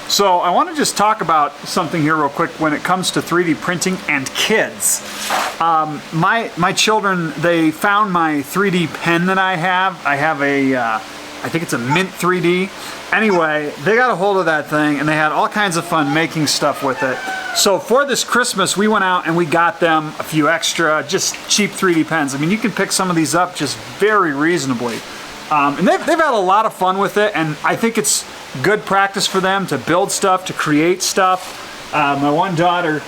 So I want to just talk about something here real quick when it comes to 3D printing and kids. My children, they found my 3D pen that I have. I have a, I think it's a Mint 3D. Anyway, they got a hold of that thing and they had all kinds of fun making stuff with it. So for this Christmas, we went out and we got them a few extra, just cheap 3D pens. I mean, you can pick some of these up just very reasonably. And they've had a lot of fun with it, and I think it's good practice for them to build stuff, to create stuff. My one daughter,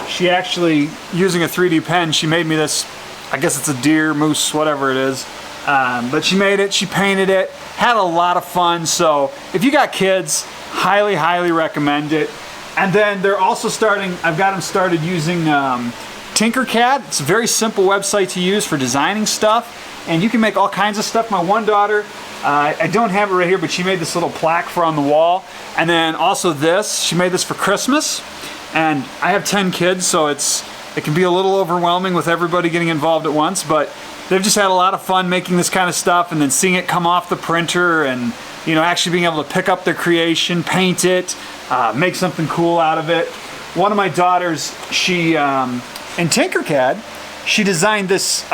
she actually, using a 3D pen, she made me this, I guess it's a deer, moose, whatever it is. But she made it, she painted it, had a lot of fun. So if you got kids, highly, highly recommend it. And then they're also starting, I've got them started using Tinkercad. It's a very simple website to use for designing stuff. And you can make all kinds of stuff. My one daughter, I don't have it right here, but she made this little plaque for on the wall. And then also this, she made this for Christmas. And I have 10 kids, so it can be a little overwhelming with everybody getting involved at once, but they've just had a lot of fun making this kind of stuff and then seeing it come off the printer and, you know, actually being able to pick up their creation, paint it, make something cool out of it. One of my daughters, she, in Tinkercad, she designed this,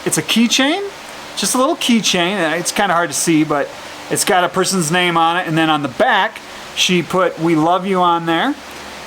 it's a keychain, just a little keychain. It's kind of hard to see, but it's got a person's name on it. And then on the back, she put "We love you" on there.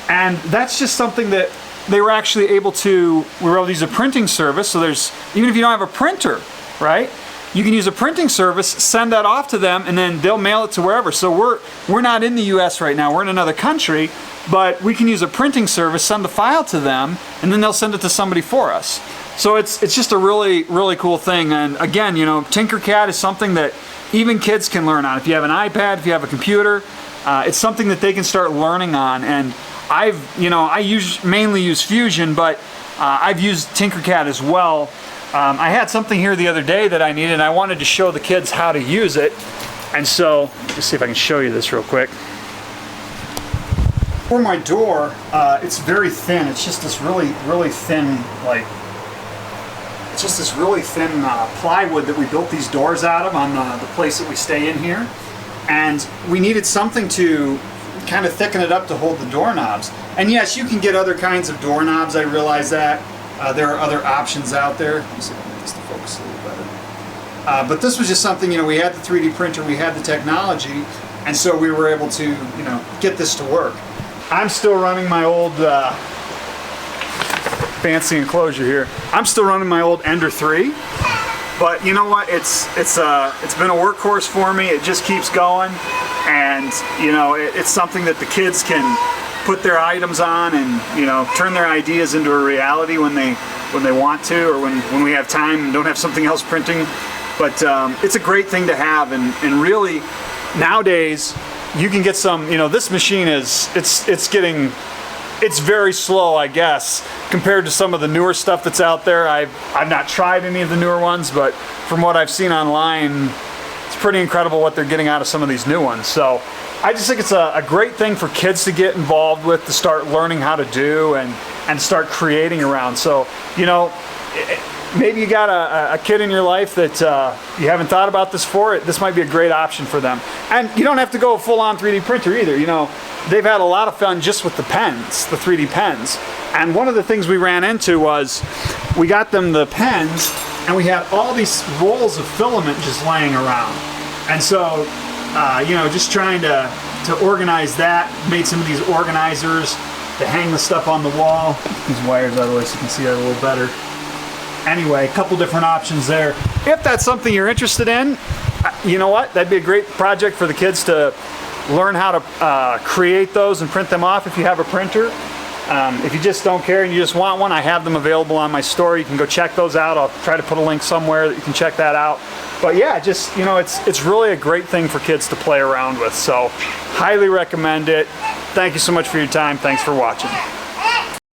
And that's just something that they were actually able to, we were able to use a printing service. So there's, even if you don't have a printer, right? You can use a printing service, send that off to them, and then they'll mail it to wherever. So we're not in the US right now, we're in another country, but we can use a printing service, send the file to them, and then they'll send it to somebody for us. So it's just a really, really cool thing. And again, you know, Tinkercad is something that even kids can learn on. If you have an iPad, if you have a computer, it's something that they can start learning on. And I mainly use Fusion, but I've used Tinkercad as well. I had something here the other day that I needed, and I wanted to show the kids how to use it. And so, let's see if I can show you this real quick. For my door, it's very thin. It's just this really, really thin, it's just this really thin plywood that we built these doors out of on the place that we stay in here. And we needed something to kind of thicken it up to hold the doorknobs. And yes, you can get other kinds of doorknobs, I realize that. There are other options out there. Let me see if I can make this to focus a little better. But this was just something, you know, we had the 3D printer, we had the technology, and so we were able to, you know, get this to work. I'm still running my old fancy enclosure here. I'm still running my old Ender 3, but you know what? It's been a workhorse for me. It just keeps going, and you know, it's something that the kids can put their items on and, you know, turn their ideas into a reality when they want to, or when we have time and don't have something else printing. But it's a great thing to have, and really nowadays you can get some, you know, this machine is, it's very slow, I guess, compared to some of the newer stuff that's out there. I've not tried any of the newer ones, but from what I've seen online, it's pretty incredible what they're getting out of some of these new ones. So I just think it's a great thing for kids to get involved with, to start learning how to do and start creating around. So, you know, maybe you got a kid in your life that you haven't thought about this for. This might be a great option for them. And you don't have to go full-on 3D printer either. You know, they've had a lot of fun just with the pens, the 3D pens. And one of the things we ran into was we got them the pens, and we had all these rolls of filament just laying around. And so, you know, just trying to organize that, made some of these organizers to hang the stuff on the wall. These wires out of the way so you can see it a little better. Anyway, a couple different options there. If that's something you're interested in, you know what? That'd be a great project for the kids to learn how to create those and print them off if you have a printer. If you just don't care and you just want one, I have them available on my store. You can go check those out. I'll try to put a link somewhere that you can check that out. But yeah, just, you know, it's really a great thing for kids to play around with. So highly recommend it. Thank you so much for your time. Thanks for watching.